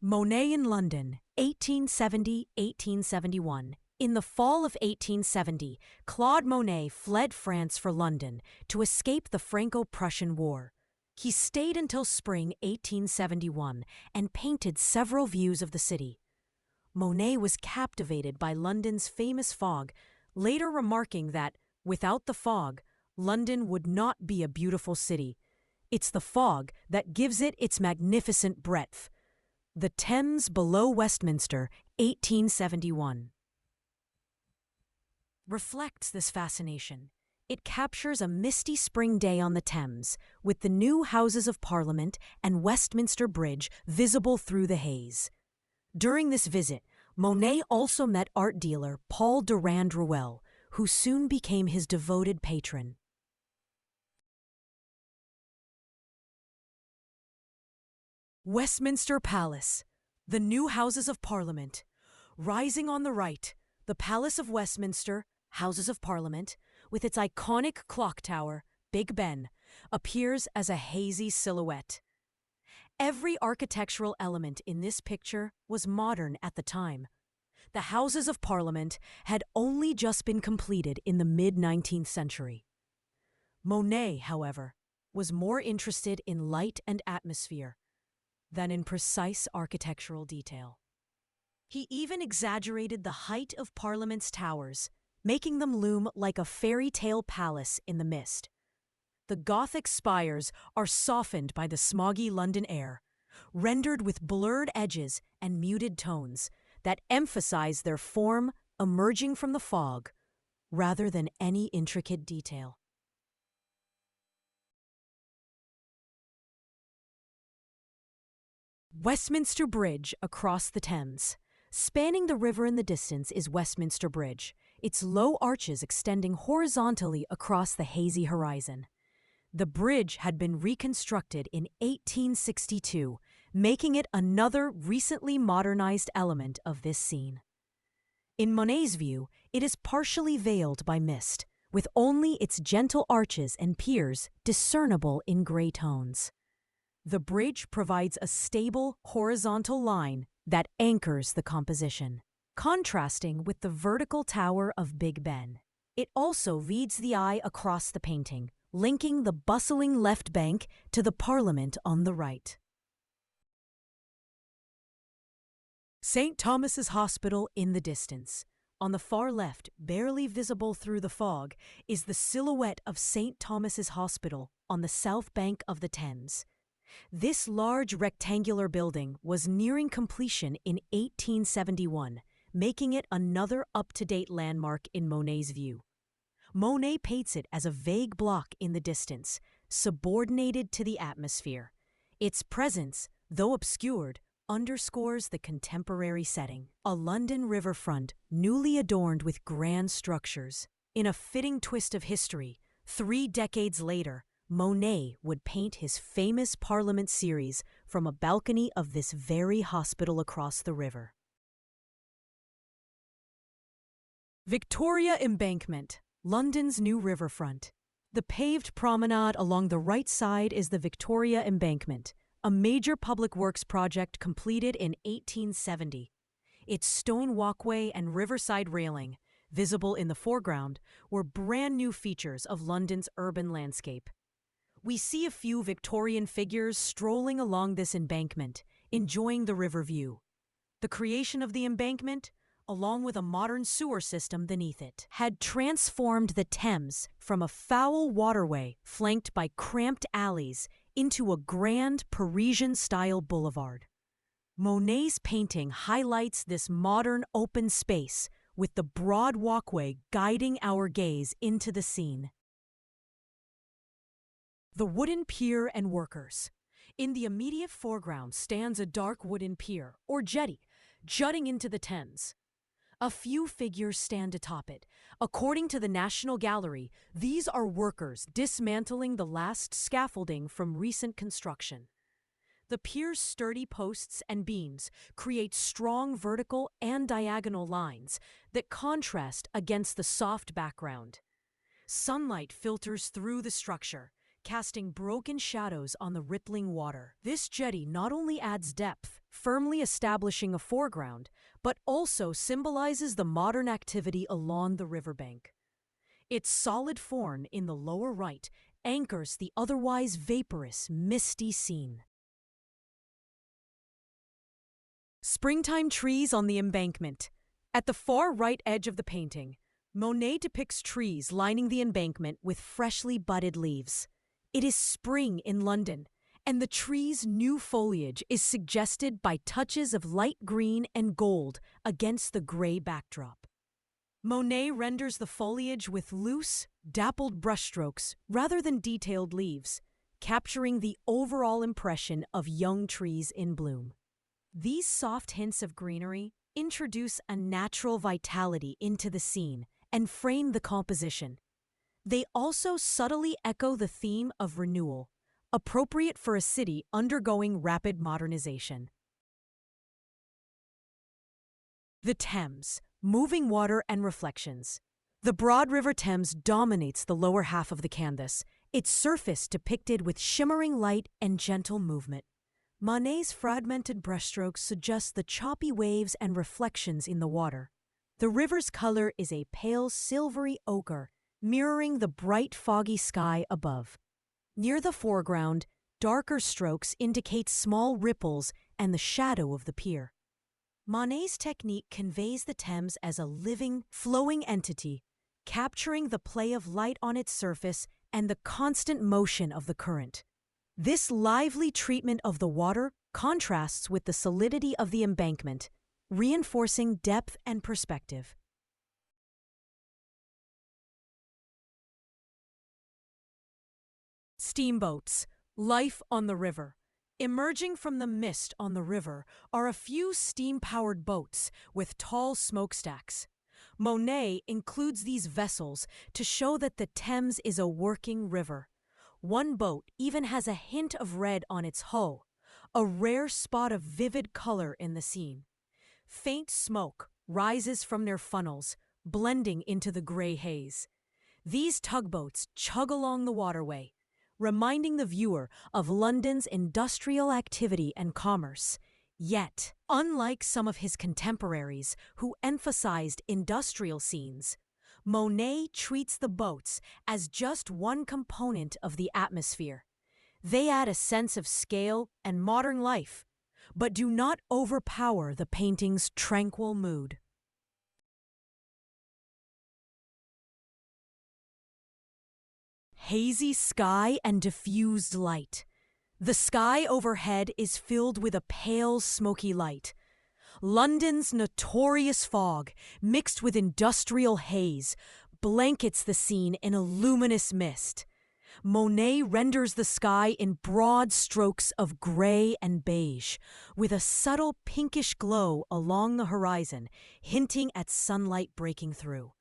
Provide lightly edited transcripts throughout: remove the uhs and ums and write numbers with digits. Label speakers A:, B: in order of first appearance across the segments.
A: Monet in London, 1870–1871. In the fall of 1870, Claude Monet fled France for London to escape the Franco-Prussian War. He stayed until spring 1871 and painted several views of the city. Monet was captivated by London's famous fog, later remarking that, without the fog, London would not be a beautiful city. It's the fog that gives it its magnificent breadth. The Thames below Westminster, 1871. Reflects this fascination. It captures a misty spring day on the Thames, with the new Houses of Parliament and Westminster Bridge visible through the haze. During this visit, Monet also met art dealer Paul Durand-Ruel, who soon became his devoted patron. Westminster Palace, the new Houses of Parliament. Rising on the right, the Palace of Westminster, Houses of Parliament, with its iconic clock tower, Big Ben, appears as a hazy silhouette. Every architectural element in this picture was modern at the time. The Houses of Parliament had only just been completed in the mid-19th century. Monet, however, was more interested in light and atmosphere than in precise architectural detail. He even exaggerated the height of Parliament's towers, making them loom like a fairy tale palace in the mist. The Gothic spires are softened by the smoggy London air, rendered with blurred edges and muted tones that emphasize their form emerging from the fog rather than any intricate detail. Westminster Bridge across the Thames. Spanning the river in the distance is Westminster Bridge, its low arches extending horizontally across the hazy horizon. The bridge had been reconstructed in 1862, making it another recently modernized element of this scene. In Monet's view, it is partially veiled by mist, with only its gentle arches and piers discernible in gray tones. The bridge provides a stable, horizontal line that anchors the composition, contrasting with the vertical tower of Big Ben. It also leads the eye across the painting, linking the bustling left bank to the Parliament on the right. St. Thomas's Hospital in the distance. On the far left, barely visible through the fog, is the silhouette of St. Thomas's Hospital on the south bank of the Thames. This large rectangular building was nearing completion in 1871, making it another up-to-date landmark in Monet's view. Monet paints it as a vague block in the distance, subordinated to the atmosphere. Its presence, though obscured, underscores the contemporary setting. A London riverfront newly adorned with grand structures. In a fitting twist of history, 3 decades later, Monet would paint his famous Parliament series from a balcony of this very hospital across the river. Victoria Embankment, London's new riverfront. The paved promenade along the right side is the Victoria Embankment, a major public works project completed in 1870. Its stone walkway and riverside railing, visible in the foreground, were brand new features of London's urban landscape. We see a few Victorian figures strolling along this embankment, enjoying the river view. The creation of the embankment, along with a modern sewer system beneath it, had transformed the Thames from a foul waterway flanked by cramped alleys into a grand Parisian-style boulevard. Monet's painting highlights this modern open space with the broad walkway guiding our gaze into the scene. The wooden pier and workers. In the immediate foreground stands a dark wooden pier, or jetty, jutting into the Thames. A few figures stand atop it. According to the National Gallery, these are workers dismantling the last scaffolding from recent construction. The pier's sturdy posts and beams create strong vertical and diagonal lines that contrast against the soft background. Sunlight filters through the structure, casting broken shadows on the rippling water. This jetty not only adds depth, firmly establishing a foreground, but also symbolizes the modern activity along the riverbank. Its solid form in the lower right anchors the otherwise vaporous, misty scene. Springtime trees on the embankment. At the far right edge of the painting, Monet depicts trees lining the embankment with freshly budded leaves. It is spring in London, and the tree's new foliage is suggested by touches of light green and gold against the gray backdrop. Monet renders the foliage with loose, dappled brushstrokes rather than detailed leaves, capturing the overall impression of young trees in bloom. These soft hints of greenery introduce a natural vitality into the scene and frame the composition. They also subtly echo the theme of renewal, appropriate for a city undergoing rapid modernization. The Thames, moving water and reflections. The broad River Thames dominates the lower half of the canvas, its surface depicted with shimmering light and gentle movement. Monet's fragmented brushstrokes suggest the choppy waves and reflections in the water. The river's color is a pale silvery ochre, mirroring the bright foggy sky above. Near the foreground, darker strokes indicate small ripples and the shadow of the pier. Monet's technique conveys the Thames as a living, flowing entity, capturing the play of light on its surface and the constant motion of the current. This lively treatment of the water contrasts with the solidity of the embankment, reinforcing depth and perspective. Steamboats, life on the river. Emerging from the mist on the river are a few steam-powered boats with tall smokestacks. Monet includes these vessels to show that the Thames is a working river. One boat even has a hint of red on its hull, a rare spot of vivid color in the scene. Faint smoke rises from their funnels, blending into the gray haze. These tugboats chug along the waterway, reminding the viewer of London's industrial activity and commerce. Yet, unlike some of his contemporaries who emphasized industrial scenes, Monet treats the boats as just one component of the atmosphere. They add a sense of scale and modern life, but do not overpower the painting's tranquil mood. Hazy sky and diffused light. The sky overhead is filled with a pale, smoky light. London's notorious fog, mixed with industrial haze, blankets the scene in a luminous mist. Monet renders the sky in broad strokes of gray and beige, with a subtle pinkish glow along the horizon, hinting at sunlight breaking through.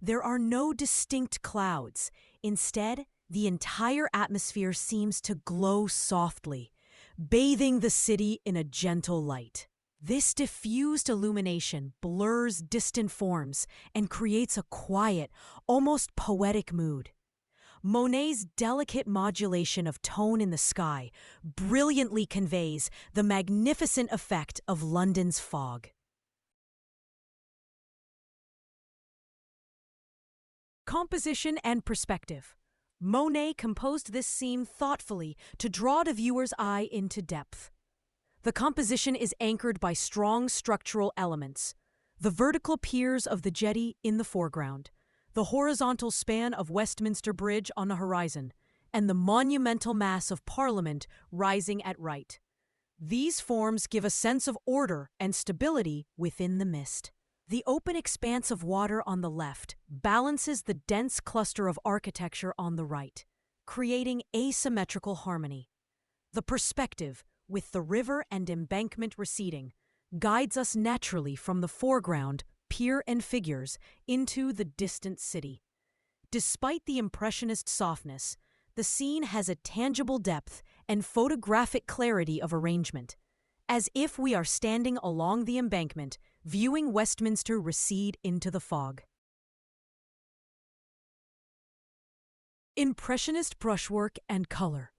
A: There are no distinct clouds. Instead, the entire atmosphere seems to glow softly, bathing the city in a gentle light. This diffused illumination blurs distant forms and creates a quiet, almost poetic mood. Monet's delicate modulation of tone in the sky brilliantly conveys the magnificent effect of London's fog. Composition and perspective. Monet composed this scene thoughtfully to draw the viewer's eye into depth. The composition is anchored by strong structural elements: the vertical piers of the jetty in the foreground, the horizontal span of Westminster Bridge on the horizon, and the monumental mass of Parliament rising at right. These forms give a sense of order and stability within the mist. The open expanse of water on the left balances the dense cluster of architecture on the right, creating asymmetrical harmony. The perspective, with the river and embankment receding, guides us naturally from the foreground, pier and figures, into the distant city. Despite the Impressionist softness, the scene has a tangible depth and photographic clarity of arrangement, as if we are standing along the embankment, viewing Westminster recede into the fog. Impressionist brushwork and color.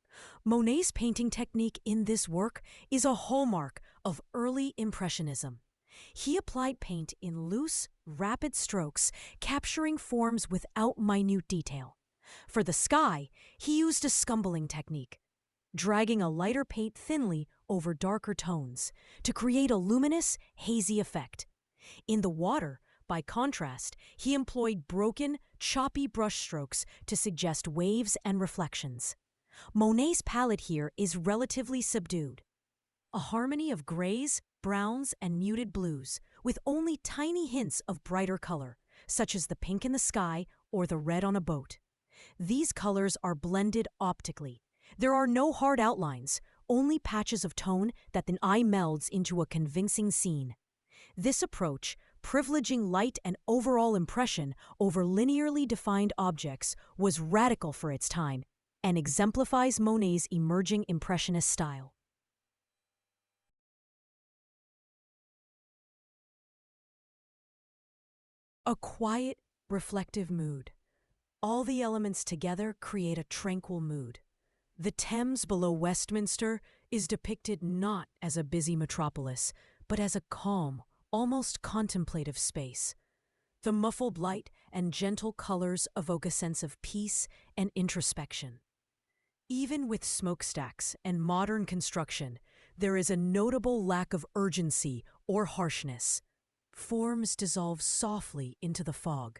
A: Monet's painting technique in this work is a hallmark of early Impressionism. He applied paint in loose, rapid strokes, capturing forms without minute detail. For the sky, he used a scumbling technique, dragging a lighter paint thinly over darker tones to create a luminous, hazy effect. In the water, by contrast, he employed broken, choppy brushstrokes to suggest waves and reflections. Monet's palette here is relatively subdued, a harmony of grays, browns, and muted blues, with only tiny hints of brighter color, such as the pink in the sky or the red on a boat. These colors are blended optically. There are no hard outlines, only patches of tone that the eye melds into a convincing scene. This approach, privileging light and overall impression over linearly defined objects, was radical for its time and exemplifies Monet's emerging Impressionist style. A quiet, reflective mood. All the elements together create a tranquil mood. The Thames below Westminster is depicted not as a busy metropolis, but as a calm, almost contemplative space. The muffled light and gentle colors evoke a sense of peace and introspection. Even with smokestacks and modern construction, there is a notable lack of urgency or harshness. Forms dissolve softly into the fog.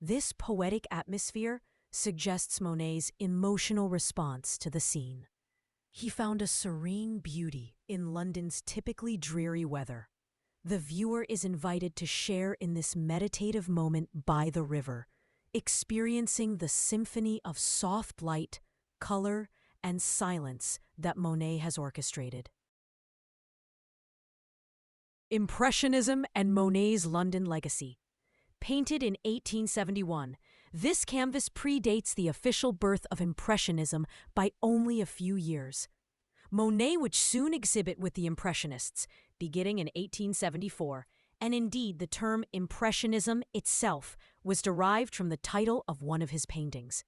A: This poetic atmosphere suggests Monet's emotional response to the scene. He found a serene beauty in London's typically dreary weather. The viewer is invited to share in this meditative moment by the river, experiencing the symphony of soft light, color, and silence that Monet has orchestrated. Impressionism and Monet's London legacy. Painted in 1871, this canvas predates the official birth of Impressionism by only a few years. Monet would soon exhibit with the Impressionists, beginning in 1874, and indeed the term Impressionism itself was derived from the title of one of his paintings.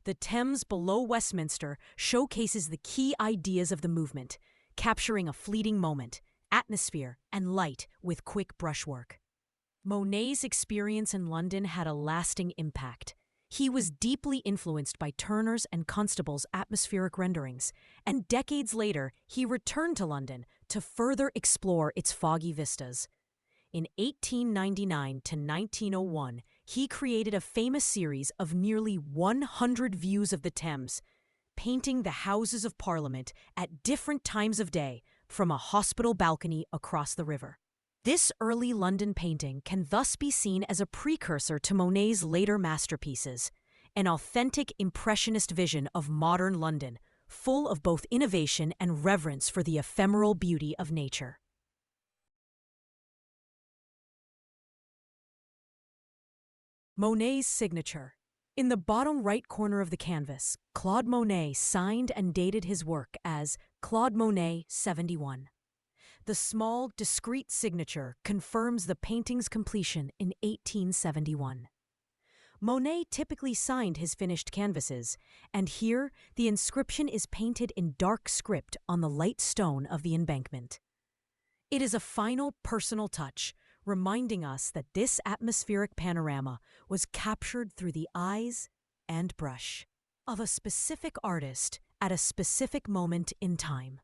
A: The Thames below Westminster showcases the key ideas of the movement, capturing a fleeting moment, atmosphere, and light with quick brushwork. Monet's experience in London had a lasting impact. He was deeply influenced by Turner's and Constable's atmospheric renderings, and decades later, he returned to London to further explore its foggy vistas. In 1899 to 1901, he created a famous series of nearly 100 views of the Thames, painting the Houses of Parliament at different times of day from a hospital balcony across the river. This early London painting can thus be seen as a precursor to Monet's later masterpieces, an authentic Impressionist vision of modern London, full of both innovation and reverence for the ephemeral beauty of nature. Monet's signature. In the bottom right corner of the canvas, Claude Monet signed and dated his work as Claude Monet 71. The small, discreet signature confirms the painting's completion in 1871. Monet typically signed his finished canvases, and here the inscription is painted in dark script on the light stone of the embankment. It is a final personal touch, reminding us that this atmospheric panorama was captured through the eyes and brush of a specific artist at a specific moment in time.